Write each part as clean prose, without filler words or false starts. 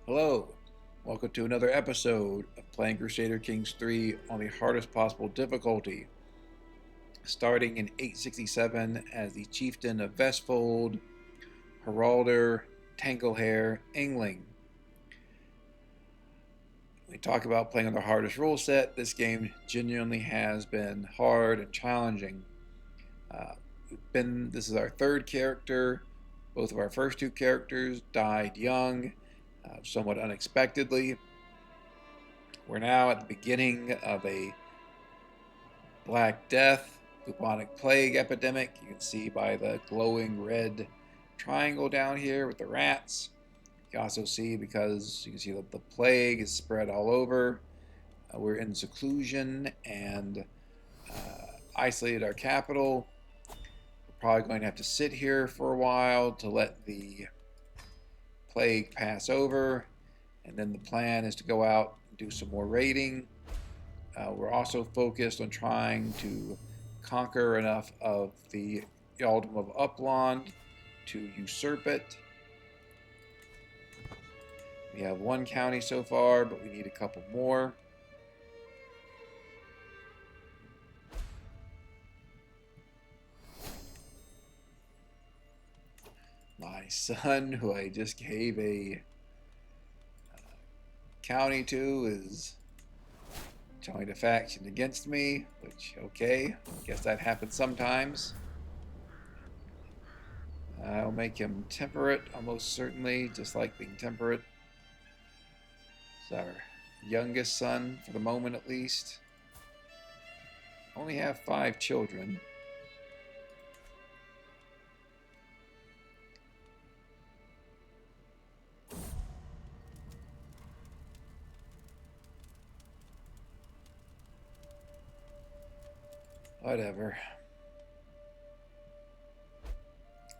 Hello, welcome to another episode of playing Crusader Kings 3 on the hardest possible difficulty. Starting in 867 as the Chieftain of Vestfold, Haraldr, Tanglehair, Yngling. We talk about playing on the hardest rule set. This game genuinely has been hard and challenging. This is our third character. Both of our first two characters died young, somewhat unexpectedly. We're now at the beginning of a Black Death, bubonic plague epidemic. You can see by the glowing red triangle down here with the rats. You can also see, because you can see that the plague is spread all over. We're in seclusion and isolated our capital. We're probably going to have to sit here for a while to let the plague pass over, and then the plan is to go out and do some more raiding. We're also focused on trying to conquer enough of the Ealdom of Upland to usurp it. We have one county so far, but we need a couple more. My son, who I just gave a county to, is joined a faction against me, which, okay, I guess that happens sometimes. I'll make him temperate, almost certainly, just like being temperate. It's our youngest son, for the moment at least. Only have 5 children. Whatever.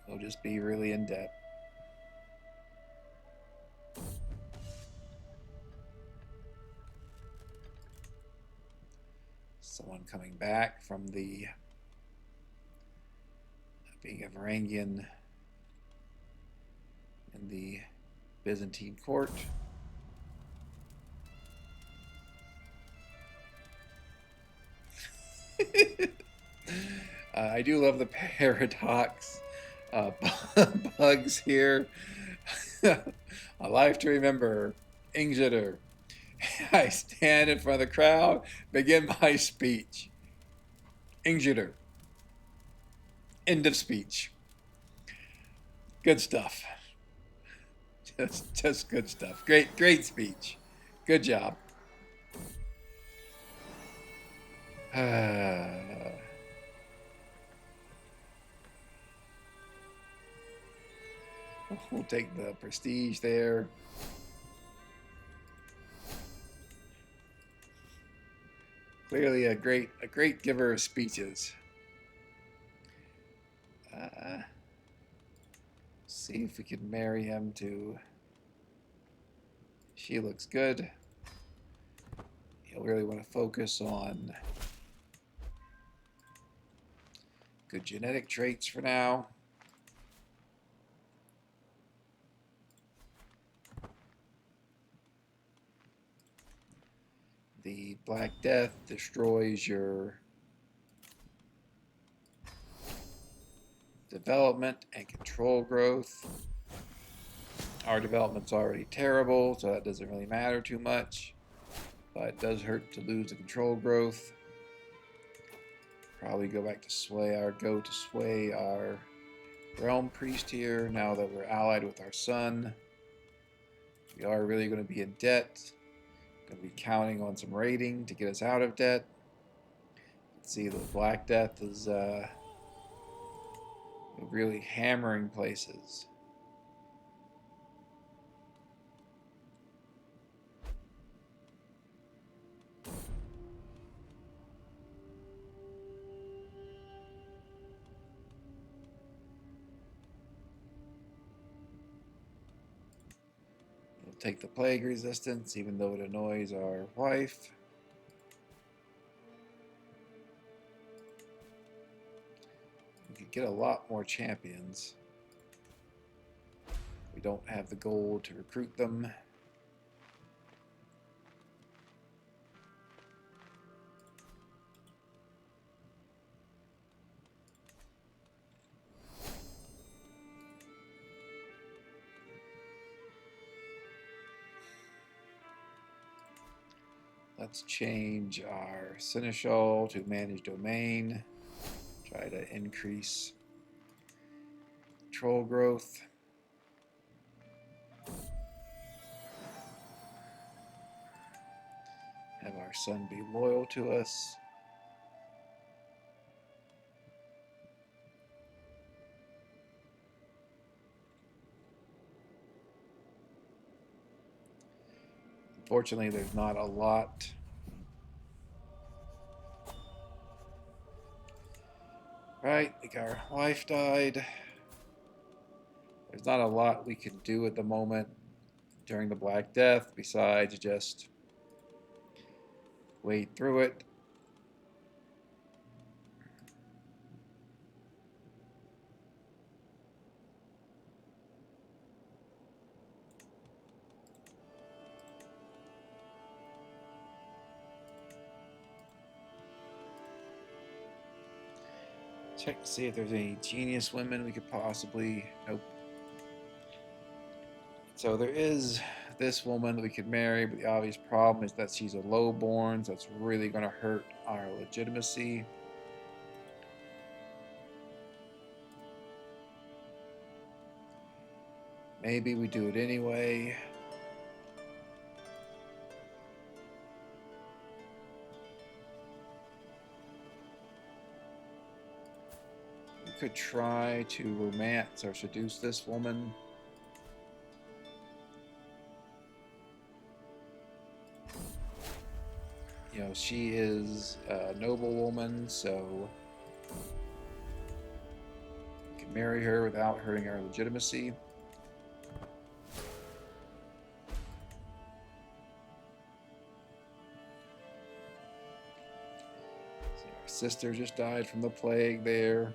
We'll just be really in debt. Someone coming back from the being a Varangian in the Byzantine court. I do love the paradox. Bugs here. A life to remember. Ingsider. I stand in front of the crowd, begin my speech. Ingsider. End of speech. Good stuff. Just good stuff. Great speech. Good job. We'll take the prestige there. Clearly a great giver of speeches. See if we can marry him to. She looks good. He'll really want to focus on good genetic traits for now. The Black Death destroys your development and control growth. Our development's already terrible, so that doesn't really matter too much. But it does hurt to lose the control growth. Probably go back to sway our realm priest here now that we're allied with our son. We are really going to be in debt. Going to be counting on some raiding to get us out of debt. Let's see, the Black Death is really hammering places. We'll take the plague resistance, even though it annoys our wife. We could get a lot more champions. We don't have the gold to recruit them. Let's change our seneschal to manage domain. Try to increase troll growth. Have our son be loyal to us. Unfortunately, there's not a lot. Right, like our wife died. There's not a lot we can do at the moment during the Black Death besides just wade through it. Check to see if there's any genius women we could possibly... Nope. So there is this woman that we could marry, but the obvious problem is that she's a lowborn, so it's really going to hurt our legitimacy. Maybe we do it anyway. We could try to romance or seduce this woman. You know, she is a noblewoman, so we can marry her without hurting our legitimacy. So our sister just died from the plague there.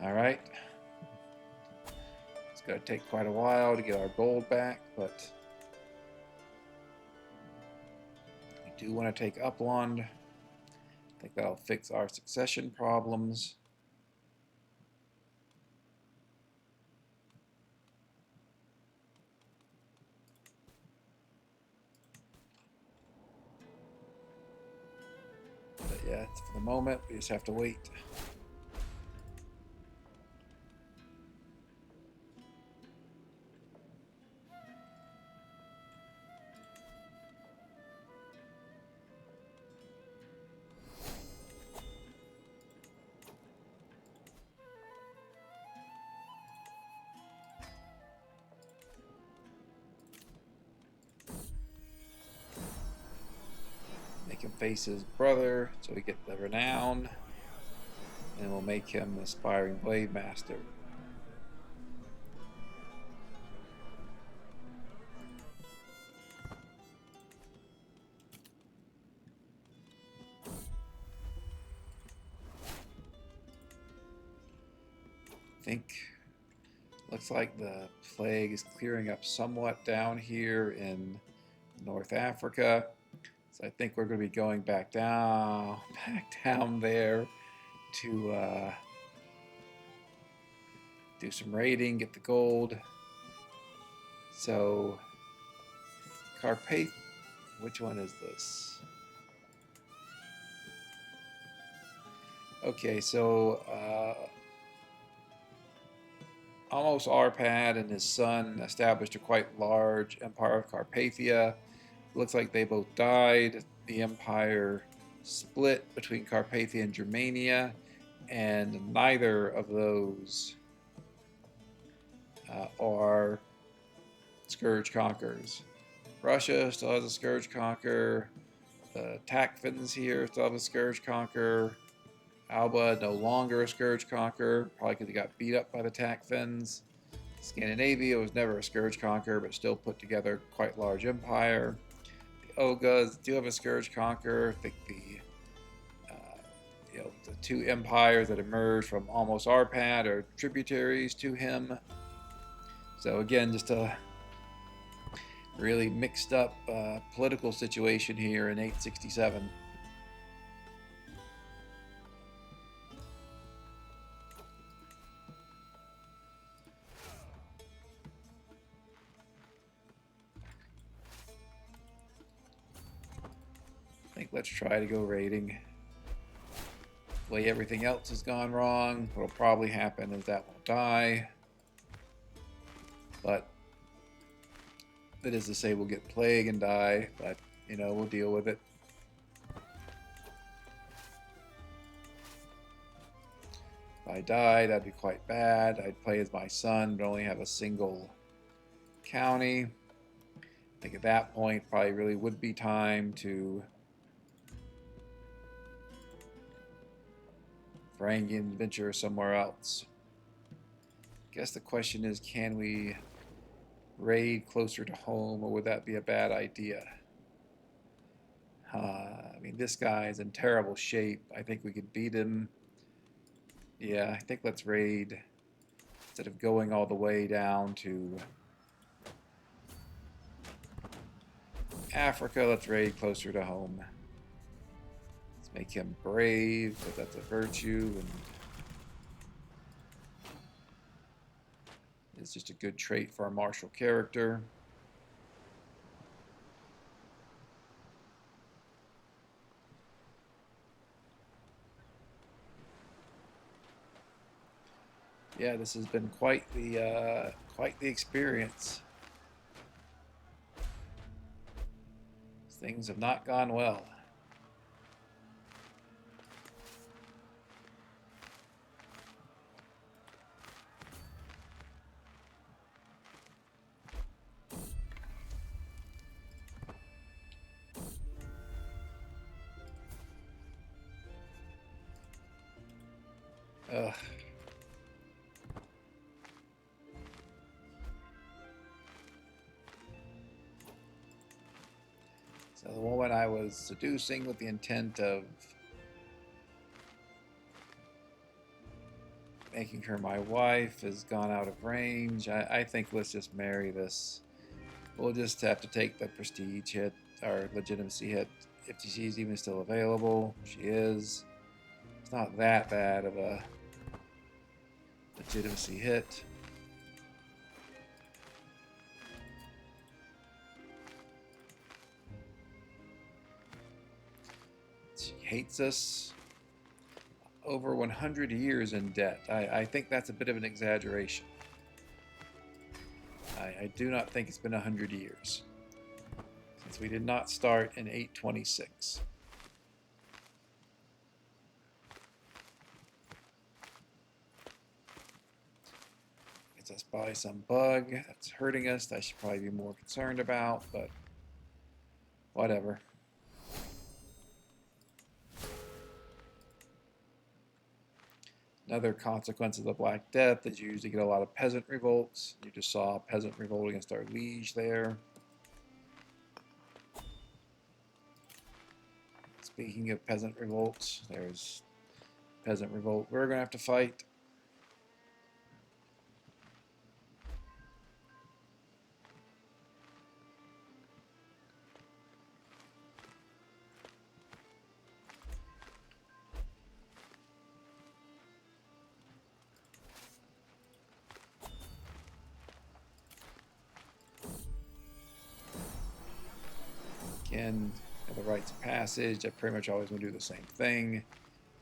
All right. It's going to take quite a while to get our gold back, but we do want to take Upland. I think that'll fix our succession problems. But yeah, for the moment, we just have to wait. Make him face his brother so we get the renown, and we'll make him aspiring blade master. I think looks like the plague is clearing up somewhat down here in North Africa. So I think we're going to be going back down there to do some raiding, get the gold. So Carpath, which one is this? Okay, so almost Arpad and his son established a quite large empire of Carpathia. Looks like they both died. The empire split between Carpathia and Germania, and neither of those are scourge conquerors. Russia still has a scourge conqueror. The Takfins here still have a scourge conqueror. Alba no longer a scourge conqueror, probably because he got beat up by the Takfins. Scandinavia was never a scourge conqueror, but still put together quite large empire. Ogas do have a scourge conqueror. I think the two empires that emerged from almost Arpad are tributaries to him. So again, just a really mixed up political situation here in 867. let's try to go raiding. The way everything else has gone wrong, what'll probably happen is that will die. But that is to say we'll get plague and die, but you know, we'll deal with it. If I died, that'd be quite bad. I'd play as my son, but only have a single county. I think at that point, probably really would be time to Varangian venture somewhere else. I guess the question is, can we raid closer to home, or would that be a bad idea? I mean, this guy is in terrible shape. I think we could beat him. Yeah, I think let's raid. Instead of going all the way down to Africa, let's raid closer to home. Let's make him brave, because that's a virtue, and it's just a good trait for our martial character. Yeah, this has been quite the experience. Things have not gone well. Ugh. So the woman I was seducing with the intent of making her my wife has gone out of range. I think let's just marry this. We'll just have to take the prestige hit, or legitimacy hit, if she's even still available. She is. It's not that bad of a legitimacy hit. She hates us. Over 100 years in debt. I think that's a bit of an exaggeration. I do not think it's been 100 years, since we did not start in 826. Gets us by some bug that's hurting us that I should probably be more concerned about, but whatever. Another consequence of the Black Death is you usually get a lot of peasant revolts. You just saw a peasant revolt against our liege there. Speaking of peasant revolts, there's peasant revolt we're going to have to fight. Again, the rites of passage, I pretty much always want to do the same thing.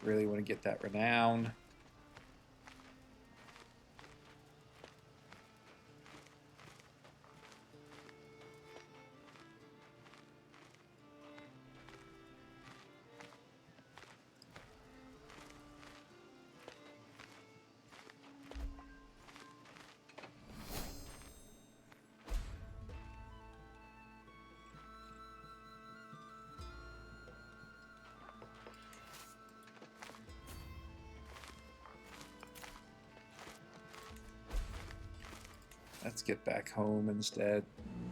Really want to get that renown. Let's get back home instead and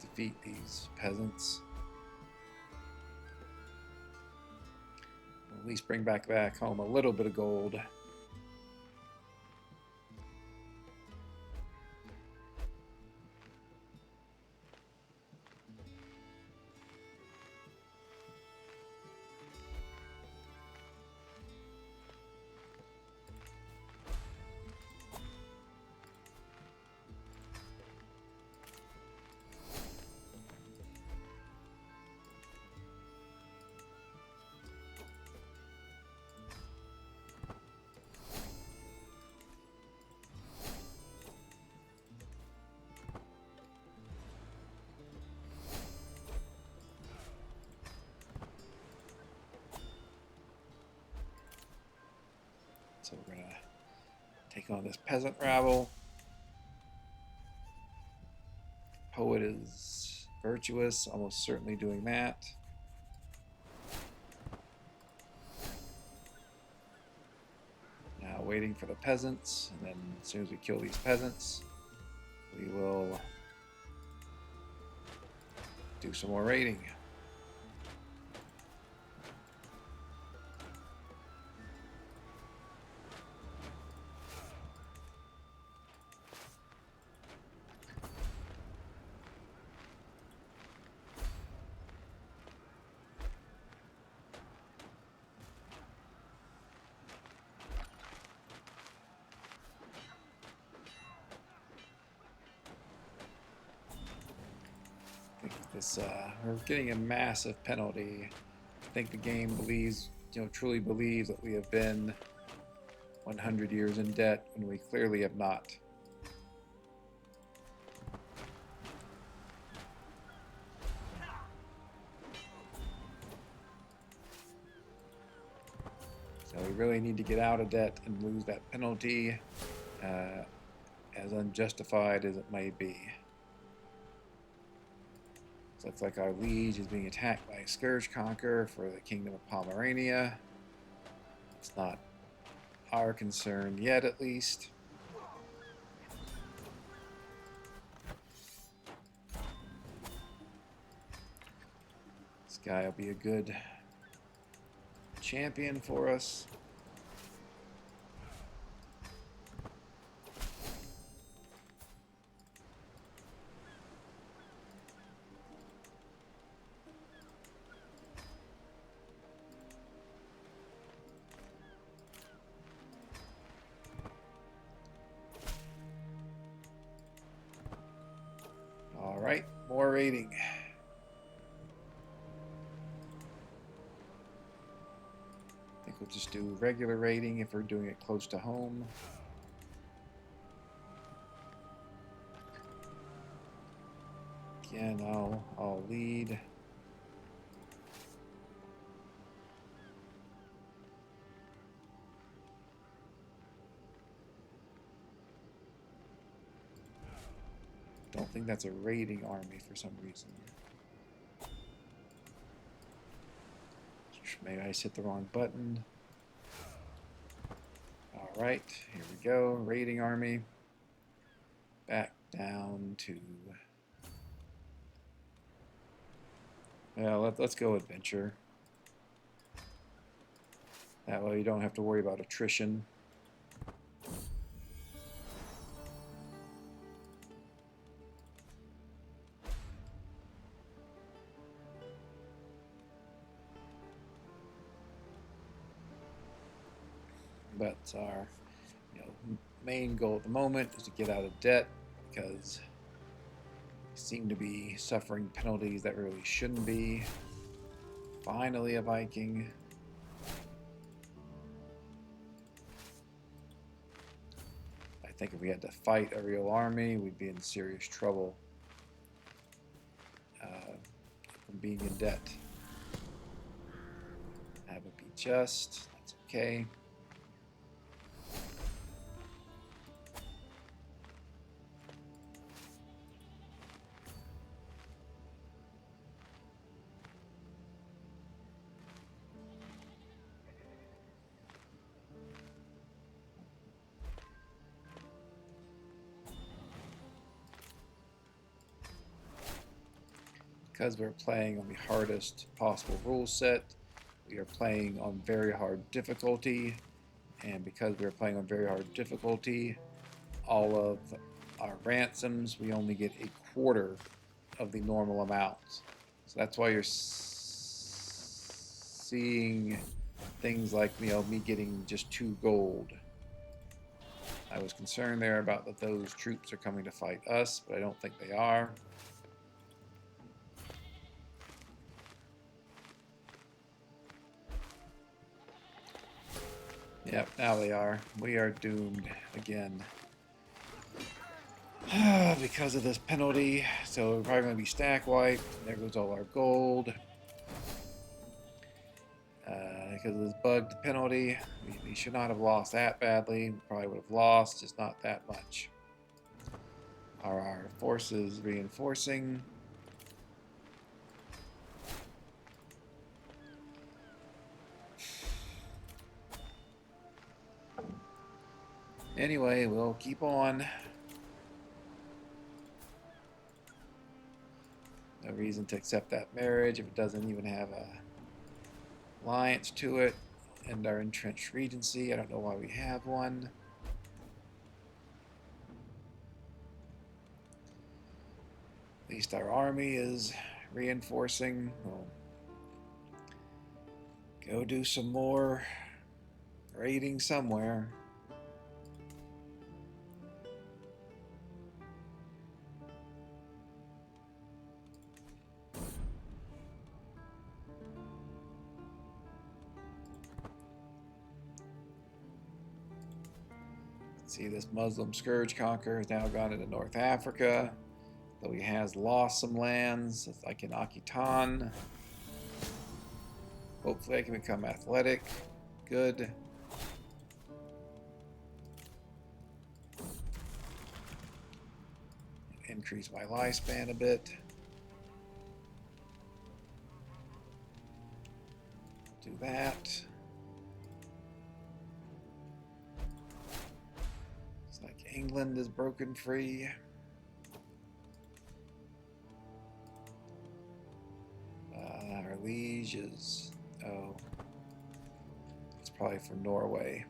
defeat these peasants. At least bring back home a little bit of gold. So we're going to take on this peasant rabble. Poet is virtuous, almost certainly doing that. Now waiting for the peasants, and then as soon as we kill these peasants, we will do some more raiding. We're getting a massive penalty. I think the game believes, truly believes that we have been 100 years in debt when we clearly have not. So we really need to get out of debt and lose that penalty, as unjustified as it may be. So looks like our liege is being attacked by a scourge conqueror for the kingdom of Pomerania. It's not our concern yet, at least. This guy will be a good champion for us. Alright, more raiding. I think we'll just do regular raiding if we're doing it close to home. Again, I'll lead. Don't think that's a raiding army for some reason. Maybe I just hit the wrong button. Alright, here we go. Raiding army. Back down to... Well, let's go adventure. That way you don't have to worry about attrition. But our main goal at the moment is to get out of debt, because we seem to be suffering penalties that really shouldn't be. Finally a Viking. I think if we had to fight a real army, we'd be in serious trouble from being in debt. Have it be just, that's okay. Because we're playing on the hardest possible rule set, we are playing on very hard difficulty, and because we're playing on very hard difficulty, all of our ransoms, we only get a quarter of the normal amount. So that's why you're seeing things like me getting just 2 gold. I was concerned there about that those troops are coming to fight us, but I don't think they are. Yep, now they are. We are doomed again. Because of this penalty. So we're probably going to be stack wiped. There goes all our gold. because of this bugged penalty. We should not have lost that badly. We probably would have lost, just not that much. Are our forces reinforcing? Anyway, we'll keep on. No reason to accept that marriage if it doesn't even have a alliance to it. And our entrenched regency, I don't know why we have one. At least our army is reinforcing. We'll go do some more raiding somewhere. See, this Muslim scourge conqueror has now gone into North Africa, though he has lost some lands, like in Akitan. Hopefully I can become athletic. Good. Increase my lifespan a bit. Do that. England is broken free. Our liege is... oh. It's probably from Norway.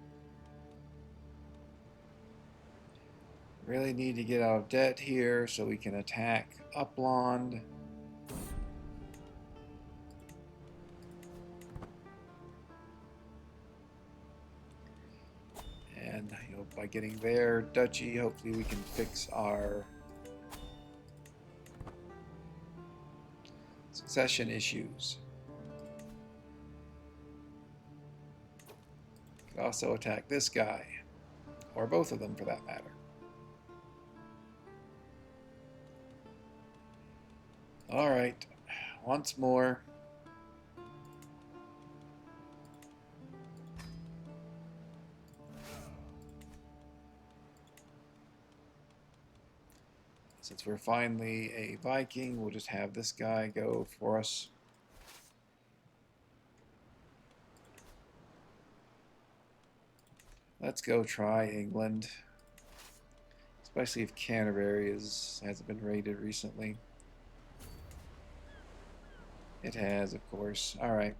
Really need to get out of debt here so we can attack Uppland. And by getting their duchy, hopefully we can fix our succession issues. Could also attack this guy, or both of them for that matter. All right, once more. Since we're finally a Viking, we'll just have this guy go for us. Let's go try England. Especially if Canterbury hasn't been raided recently. It has, of course. Alright.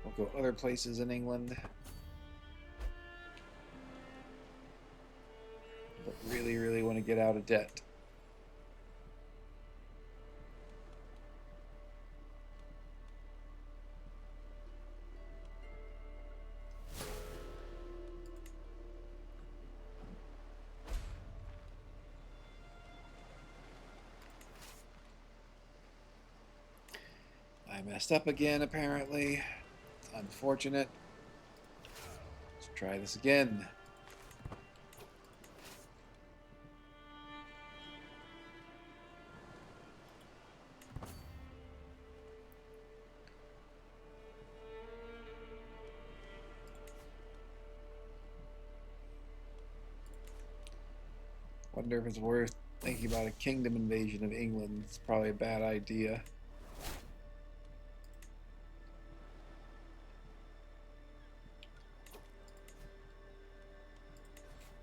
We'll go other places in England. But really, really want to get out of debt. I messed up again, apparently. It's unfortunate. Let's try this again. Wonder if it's worth thinking about a kingdom invasion of England. It's probably a bad idea.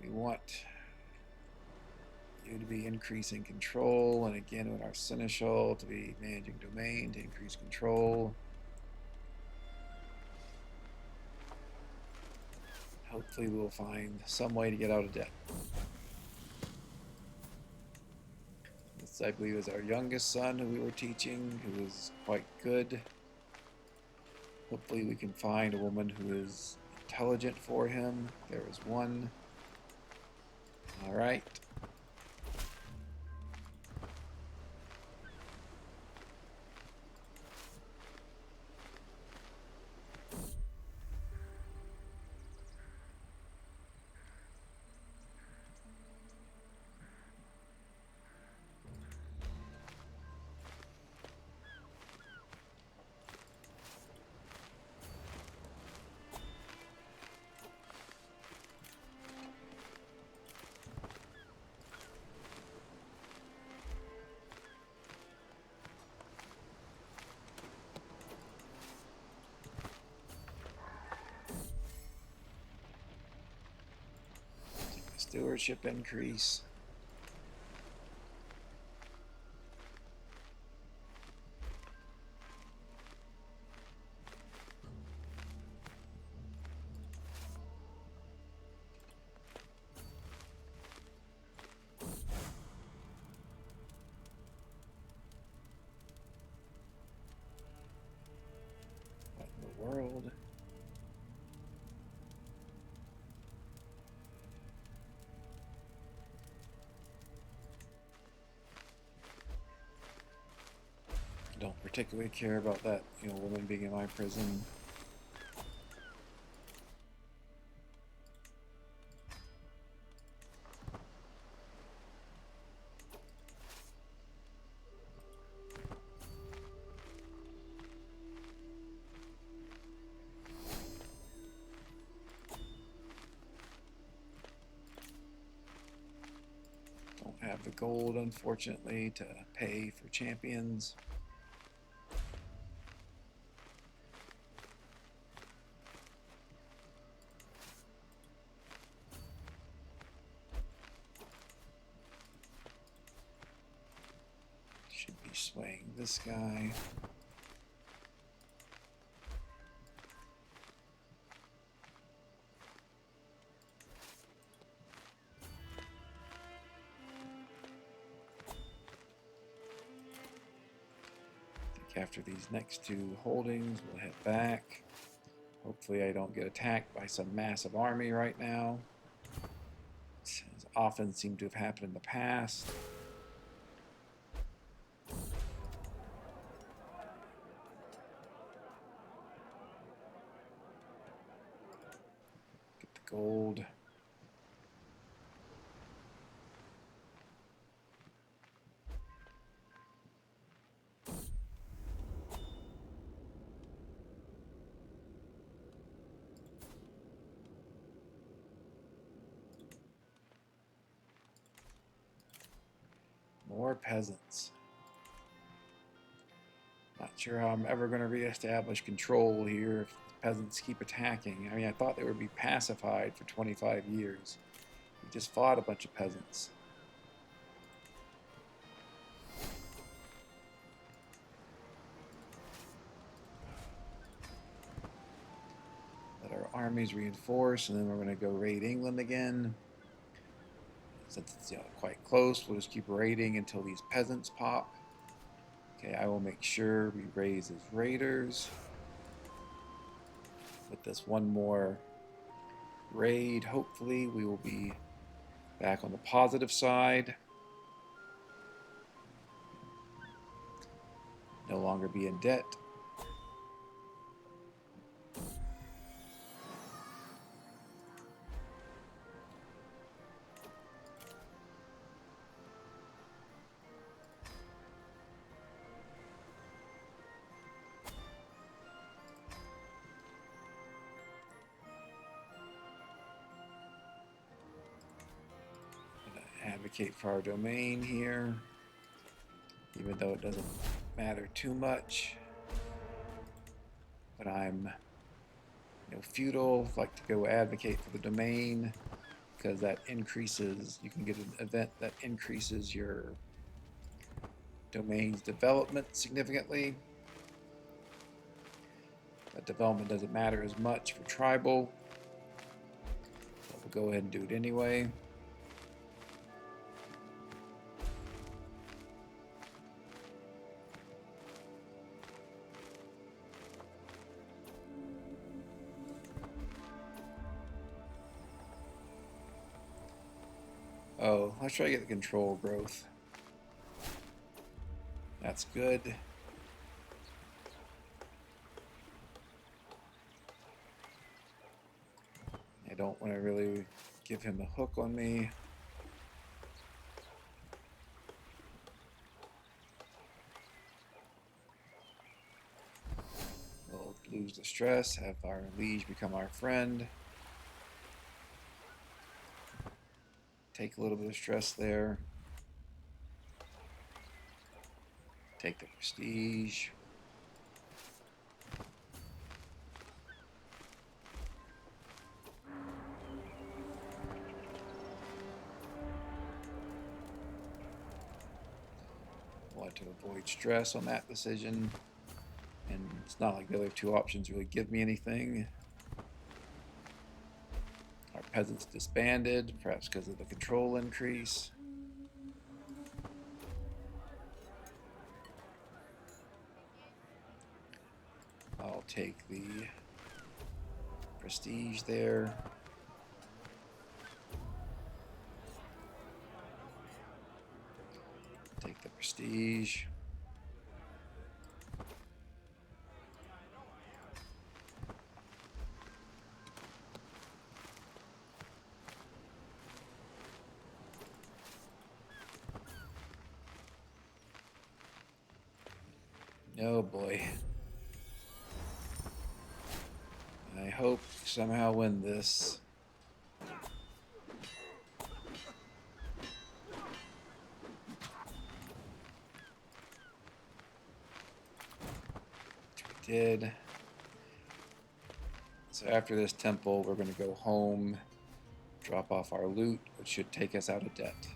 We want you to be increasing control, and again with our seneschal to be managing domain to increase control. Hopefully we'll find some way to get out of debt. This, I believe, is our youngest son who we were teaching, who is quite good. Hopefully we can find a woman who is intelligent for him. There is one. All right. Stewardship increase. What in the world? Don't particularly care about that, woman being in my prison. Don't have the gold, unfortunately, to pay for champions. Should be swaying this guy. After these next two holdings, we'll head back. Hopefully I don't get attacked by some massive army right now. This has often seemed to have happened in the past. Get the gold. More peasants. Not sure how I'm ever going to reestablish control here if the peasants keep attacking. I mean, I thought they would be pacified for 25 years. We just fought a bunch of peasants. Let our armies reinforce, and then we're going to go raid England again. Since it's quite close, we'll just keep raiding until these peasants pop. Okay, I will make sure we raise as raiders. With this one more raid, hopefully we will be back on the positive side. No longer be in debt. Advocate for our domain here, even though it doesn't matter too much. But I'm, feudal. Like to go advocate for the domain because that increases. You can get an event that increases your domain's development significantly. That development doesn't matter as much for tribal, but we'll go ahead and do it anyway. Oh, let's try to get the control growth. That's good. I don't want to really give him a hook on me. We'll lose the stress, have our liege become our friend. Take a little bit of stress there. Take the prestige. put stress on that decision. And it's not like the other two options really give me anything. Our peasants disbanded, perhaps because of the control increase. I'll take the prestige there. Take the prestige. Oh boy. I hope somehow win this. Which we did. So after this temple, we're going to go home, drop off our loot, which should take us out of debt.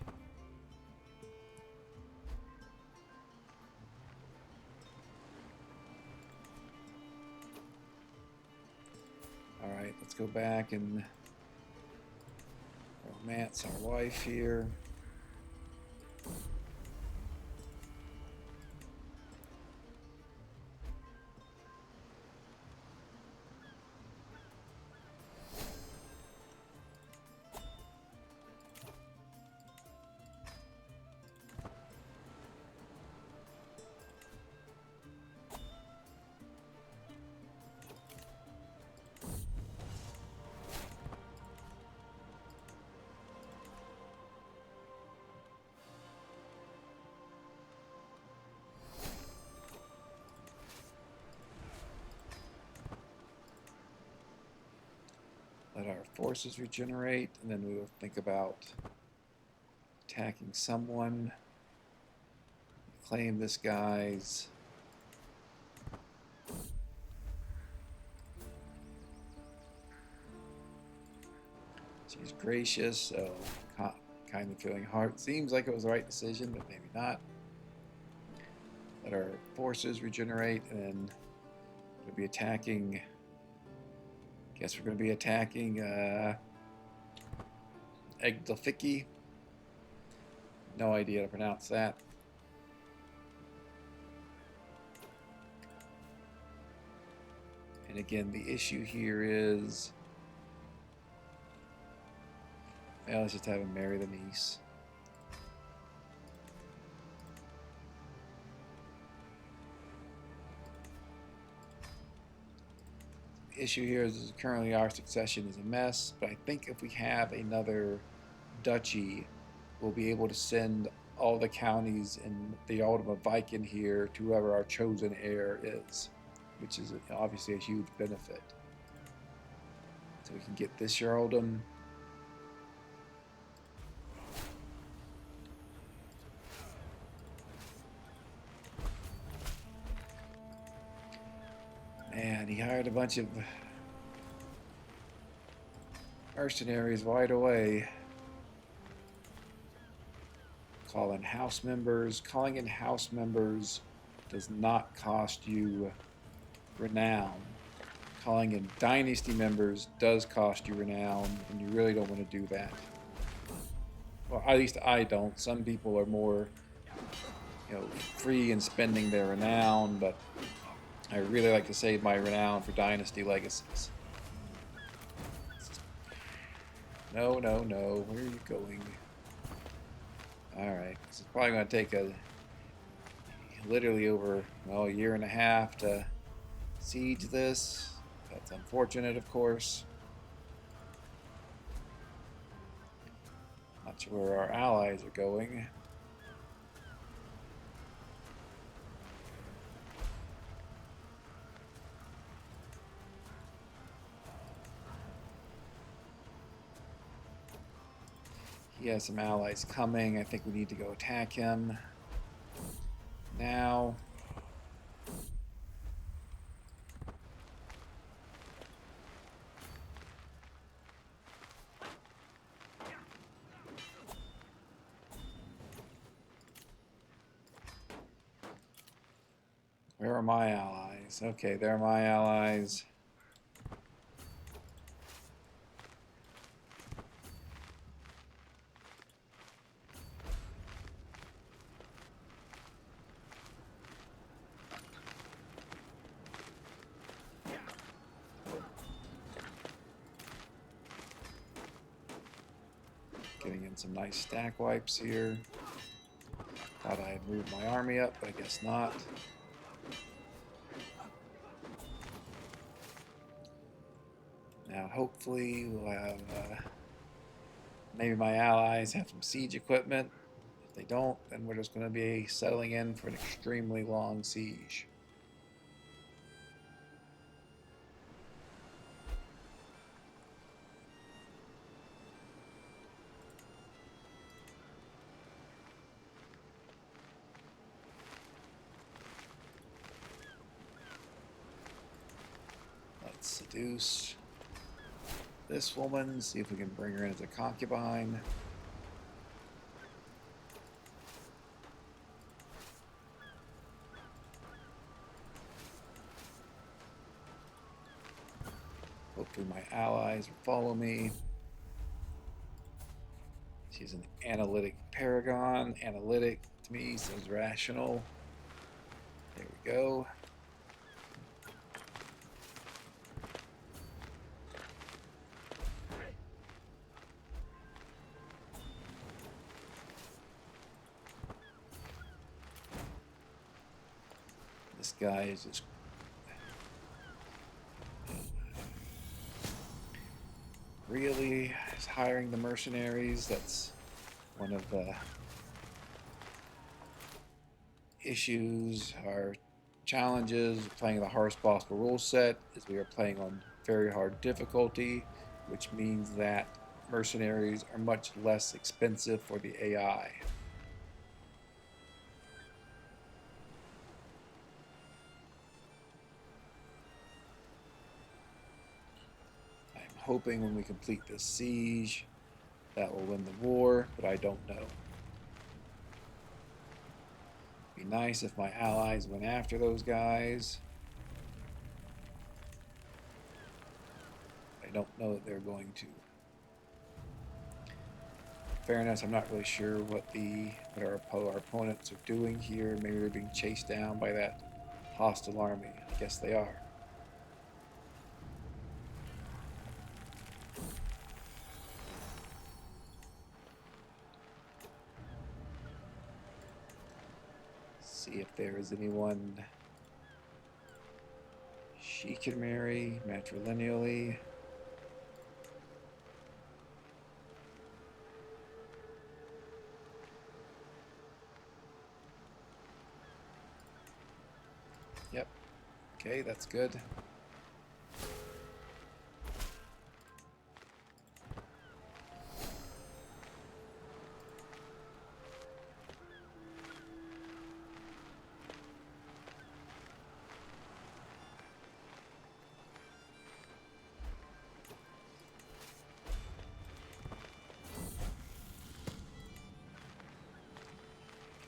Alright, let's go back and romance our wife here. Let our forces regenerate, and then we will think about attacking someone. Claim this guy's she's gracious, so kind of feeling hard. Seems like it was the right decision, but maybe not. Let our forces regenerate, and then we'll be attacking. Guess we're going to be attacking Egdalfiki. No idea how to pronounce that. And again, the issue here is, well, let's just have him marry the niece. The issue here is currently our succession is a mess, but I think if we have another duchy, we'll be able to send all the counties in the ultimate Viking here to whoever our chosen heir is, which is obviously a huge benefit. So we can get this Jarldom. Man, he hired a bunch of mercenaries right away. Calling in house members. Calling in house members does not cost you renown. Calling in dynasty members does cost you renown, and you really don't want to do that. Well, at least I don't. Some people are more, free in spending their renown, but I really like to save my renown for dynasty legacies. No, no, no. Where are you going? Alright. This is probably going to take literally over, a year and a half to siege this. That's unfortunate, of course. Not sure where our allies are going. He has some allies coming. I think we need to go attack him now. Where are my allies? Okay, they're my allies. Getting in some nice stack wipes here. Thought I had moved my army up, but I guess not. Now, hopefully, we'll have maybe my allies have some siege equipment. If they don't, then we're just going to be settling in for an extremely long siege. Let's seduce this woman, see if we can bring her in as a concubine. Hopefully my allies will follow me. She's an analytic paragon. Analytic to me says rational. There we go. This guy is just really is hiring the mercenaries. That's one of the issues, our challenges playing the hardest possible rule set is we are playing on very hard difficulty, which means that mercenaries are much less expensive for the AI. Hoping when we complete this siege that will win the war, but I don't know. Be nice if my allies went after those guys. I don't know that they're going to. Fairness, I'm not really sure what our opponents are doing here. Maybe they're being chased down by that hostile army. I guess they are. See if there is anyone she can marry matrilineally. Yep. Okay, that's good.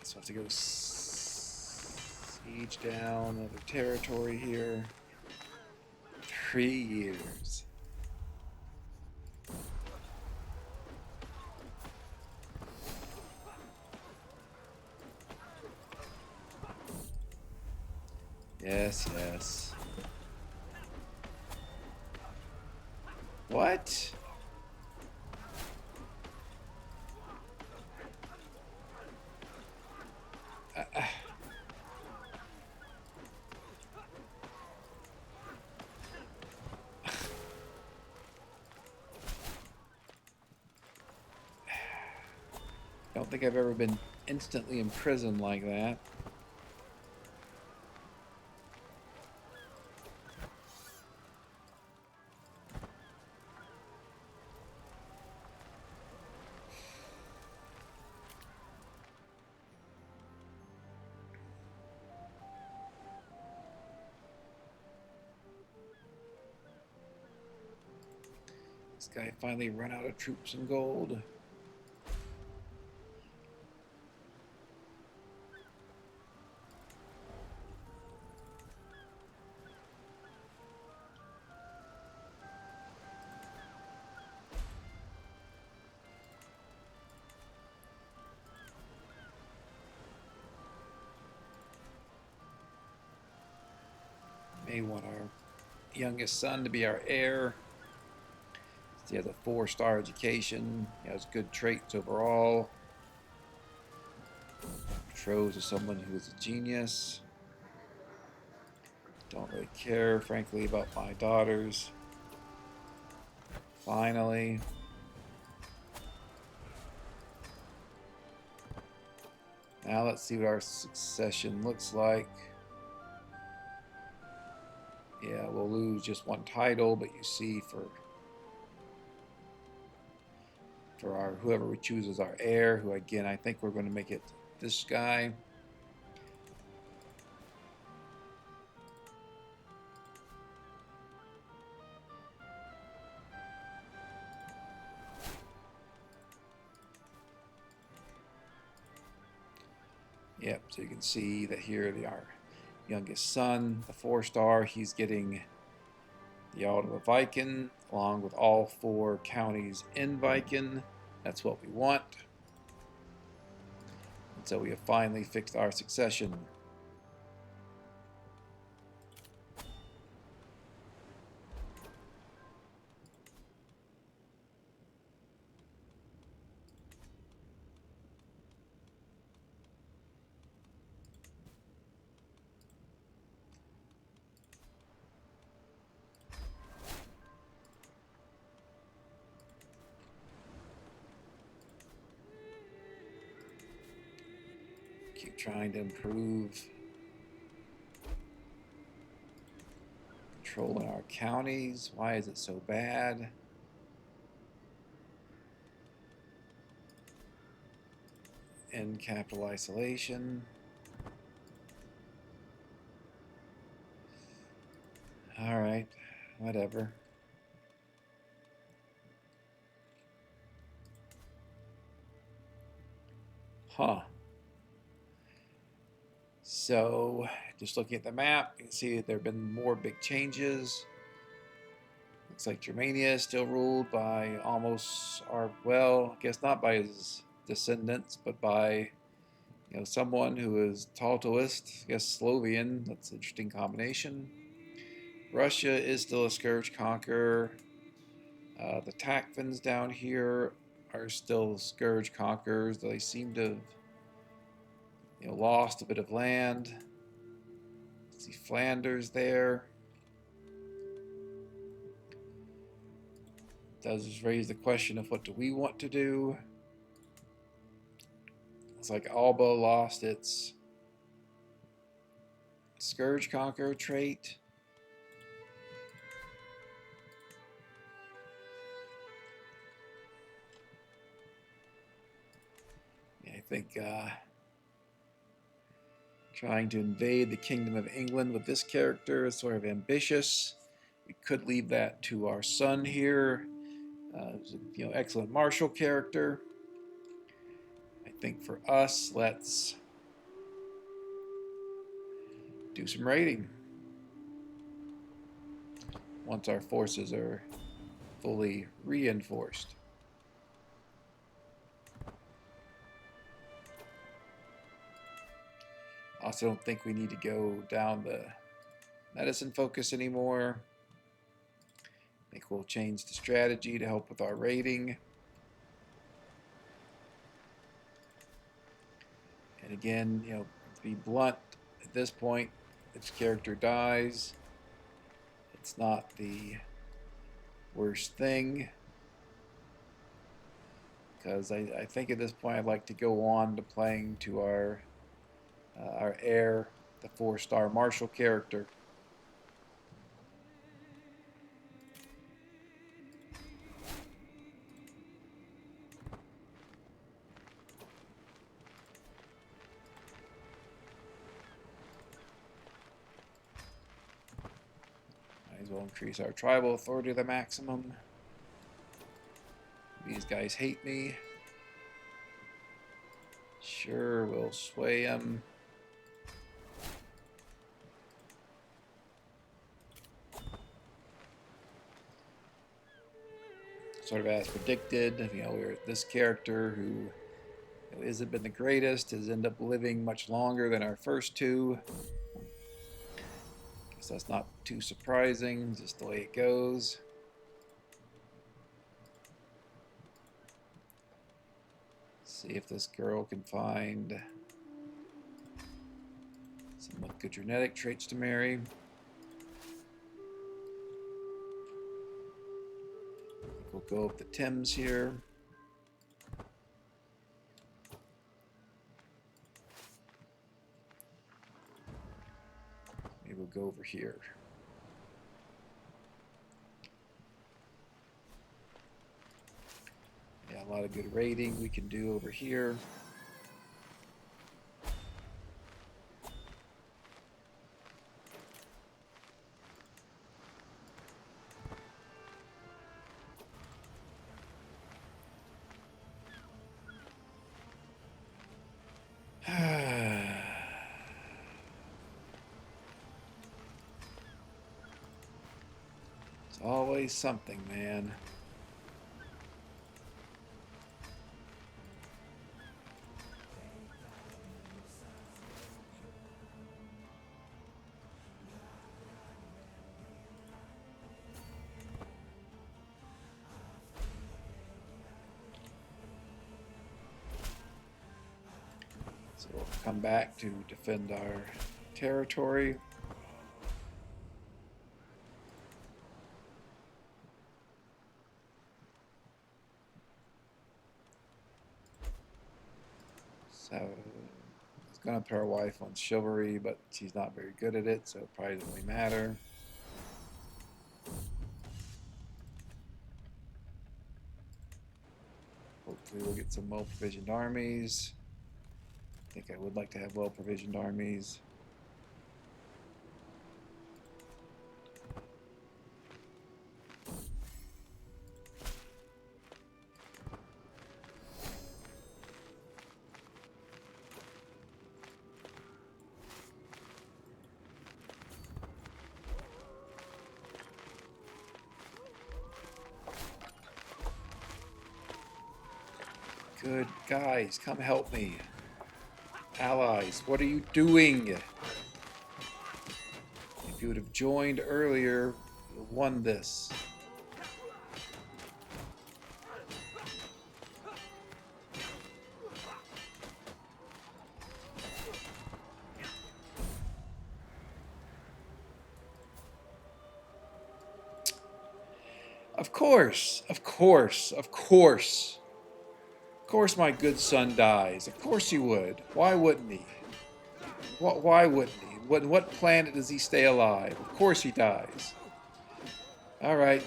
So I have to go siege down other territory here. 3 years. Yes, yes. What? I don't think I've ever been instantly imprisoned like that. This guy finally run out of troops and gold. May want our youngest son to be our heir. He has a 4-star education. He has good traits overall. Betrothed to someone who is a genius. Don't really care, frankly, about my daughters. Finally. Now let's see what our succession looks like. Yeah, we'll lose just 1 title, but you see for our whoever we choose as our heir, who again I think we're going to make it this guy. Yep, so you can see that here they are. Youngest son, the 4-star, he's getting the Jarl of Viking, along with all 4 counties in Viking. That's what we want. And so we have finally fixed our succession. Keep trying to improve controlling our counties. Why is it so bad? End capital isolation. All right, whatever. Huh. So, just looking at the map, you can see that there have been more big changes. Looks like Germania is still ruled by almost well, I guess not by his descendants, but by someone who is Taltoist, I guess Slovian. That's an interesting combination. Russia is still a scourge conqueror. The Takvins down here are still scourge conquerors, though they seem to have lost a bit of land. See Flanders there. Does raise the question of what do we want to do. It's like Alba lost its scourge conqueror trait. Yeah, I think trying to invade the Kingdom of England with this character is sort of ambitious. We could leave that to our son here. He's an excellent martial character. I think for us, let's do some raiding once our forces are fully reinforced. I also don't think we need to go down the medicine focus anymore. I think we'll change the strategy to help with our raiding. And again, to be blunt, at this point, if the character dies, it's not the worst thing. Because I think at this point I'd like to go on to playing to our heir, the 4-star martial character. Might as well increase our tribal authority to the maximum. These guys hate me. Sure, we'll sway them. Sort of as predicted, we're this character who hasn't been the greatest has ended up living much longer than our first 2. So that's not too surprising, just the way it goes. See if this girl can find some with good genetic traits to marry. We'll go up the Thames here. Maybe we'll go over here. Yeah, a lot of good raiding we can do over here. It's always something, man. So we'll come back to defend our territory. So I was going to put our wife on chivalry, but she's not very good at it, so it probably doesn't really matter. Hopefully we'll get some well-provisioned armies. I think I would like to have well-provisioned armies. Good guys, come help me. Allies, what are you doing? If you would have joined earlier, you would have won this. Of course, of course, of course. Of course my good son dies. Of course he would. Why wouldn't he? Why wouldn't he? What planet does he stay alive? Of course he dies. All right.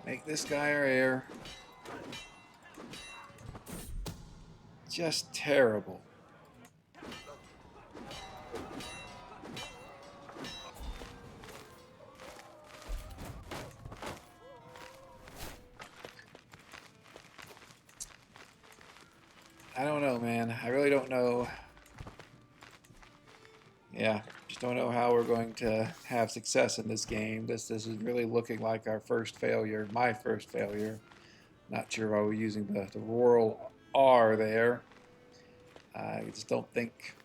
Make this guy our heir. Just terrible. I don't know, man. I really don't know. Yeah, just don't know how we're going to have success in this game. This is really looking like our first failure, my first failure. Not sure why we're using the rural R there. I just don't think.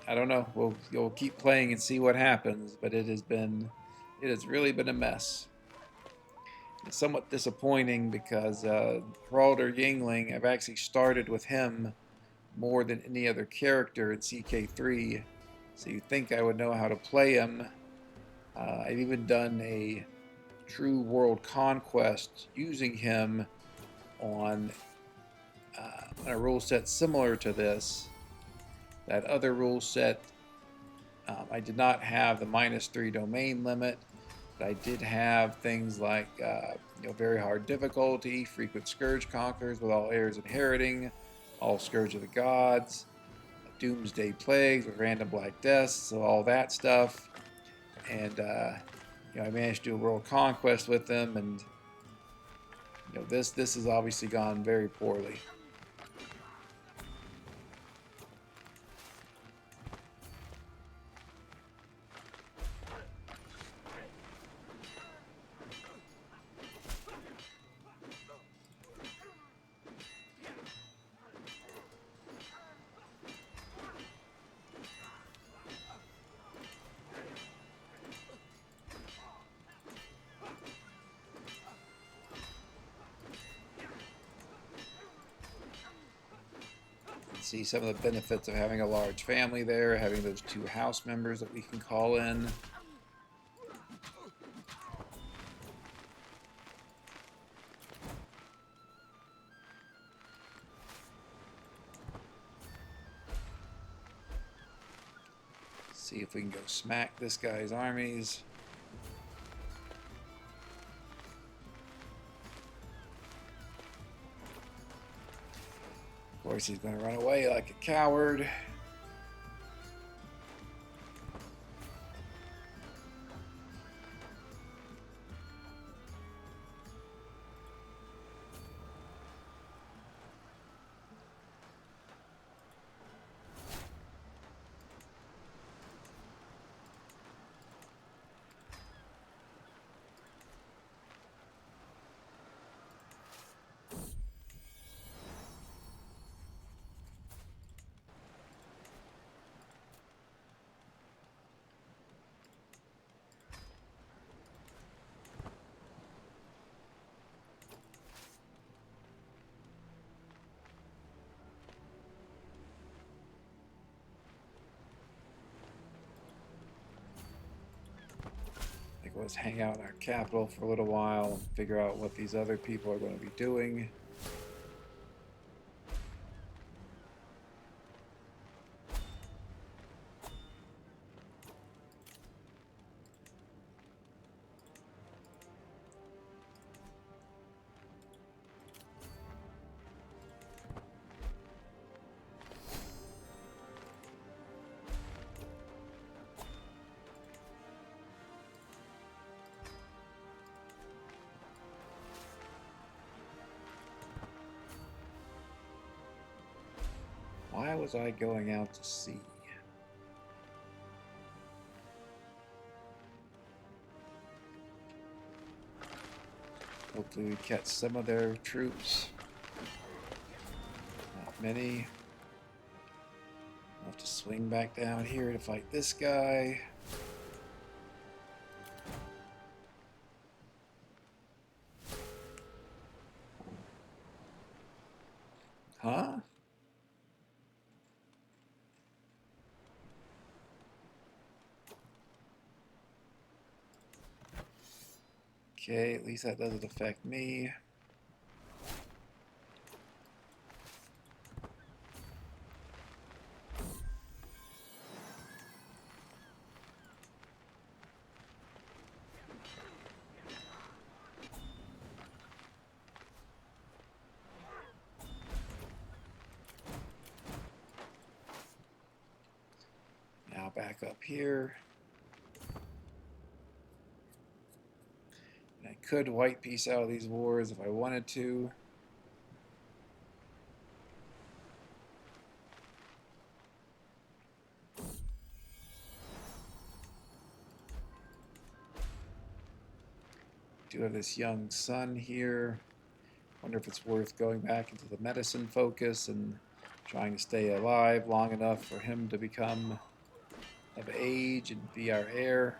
I don't know. We'll keep playing and see what happens, but it has really been a mess. It's somewhat disappointing because Haraldr Yngling, I've actually started with him more than any other character in CK3, so you'd think I would know how to play him. I've even done a true world conquest using him on a rule set similar to this. That other rule set, I did not have the -3 domain limit, but I did have things like very hard difficulty, frequent scourge conquerors with all heirs inheriting, all scourge-of-the-gods, Doomsday plagues with random black deaths, so all that stuff. And I managed to do a world conquest with them, and this has obviously gone very poorly. See some of the benefits of having a large family there, having those 2 house members that we can call in. See if we can go smack this guy's armies. Of course, he's going to run away like a coward. Let's hang out in our capital for a little while and figure out what these other people are going to be doing. Why was I going out to sea? Hopefully we catch some of their troops. Not many. I'll have to swing back down here to fight this guy. Huh? Okay, at least that doesn't affect me. Now back up here. I could white piece out of these wars if I wanted to. Do have this young son here. Wonder if it's worth going back into the medicine focus and trying to stay alive long enough for him to become of age and be our heir.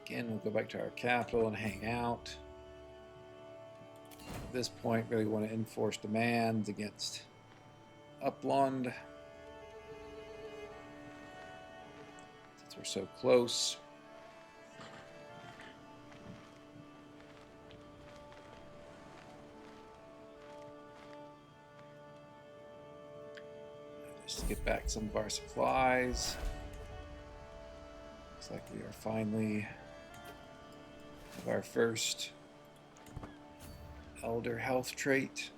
Again, we'll go back to our capital and hang out. At this point, really want to enforce demands against Upland. Since we're so close. Just get back some of our supplies. Looks like we are finally of our first elder health trait.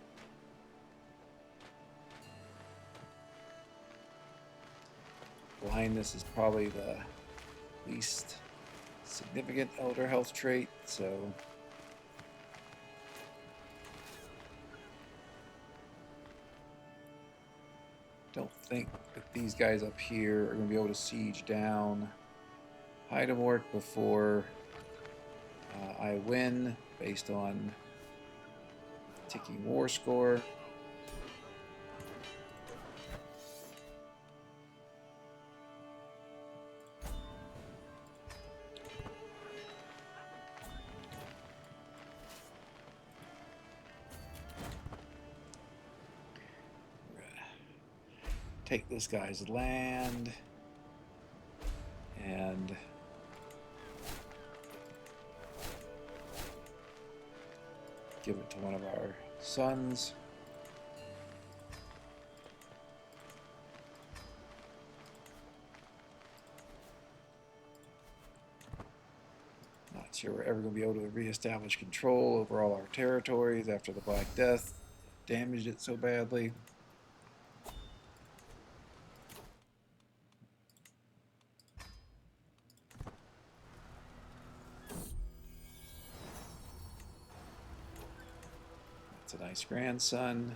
Blindness is probably the least significant elder health trait, so don't think that these guys up here are going to be able to siege down Heidelberg before I win based on ticking war score. Take this guy's land and give it to one of our sons. Not sure we're ever going to be able to reestablish control over all our territories after the Black Death damaged it so badly. It's a nice grandson.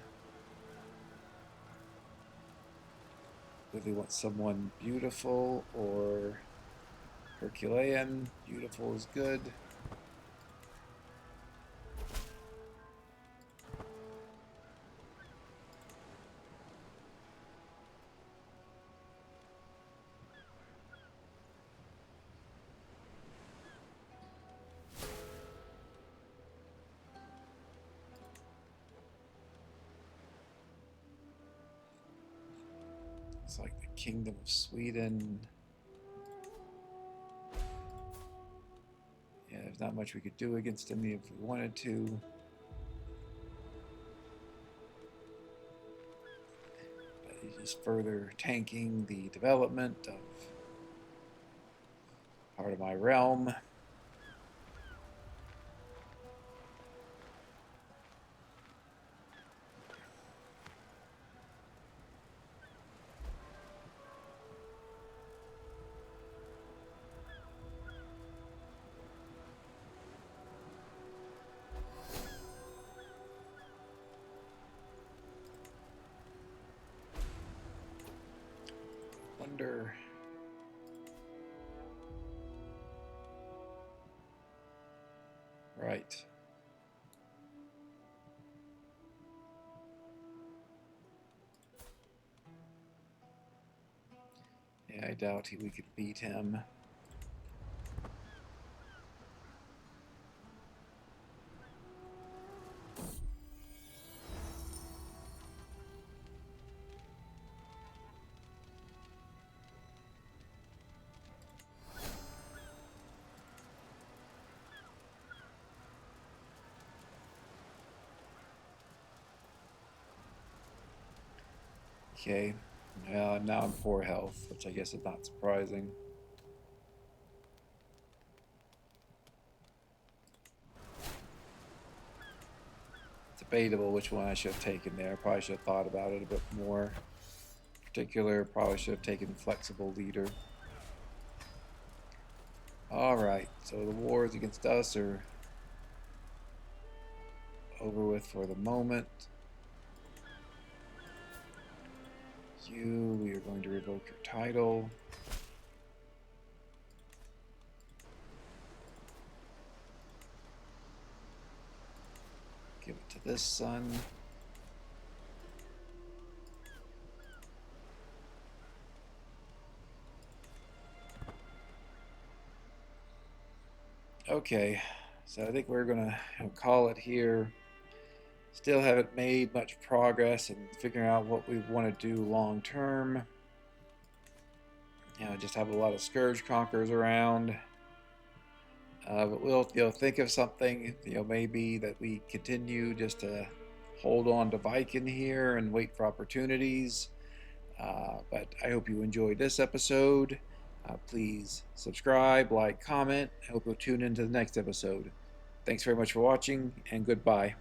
Whether they want someone beautiful or Herculean, beautiful is good. It's like the Kingdom of Sweden. Yeah, there's not much we could do against him if we wanted to. But he's just further tanking the development of part of my realm. Wonder. Right. Yeah, I doubt we could beat him. Okay, now I'm poor health, which I guess is not surprising. It's debatable which one I should have taken there. Probably should have thought about it a bit more. In particular, probably should have taken flexible leader. Alright, so the wars against us are over with for the moment. We are going to revoke your title. Give it to this son. Okay, so I think we're gonna call it here. Still haven't made much progress in figuring out what we want to do long term. Just have a lot of scourge conquerors around. But we'll think of something, maybe that we continue just to hold on to Viking here and wait for opportunities. But I hope you enjoyed this episode. Please subscribe, like, comment. I hope you'll tune into the next episode. Thanks very much for watching, and goodbye.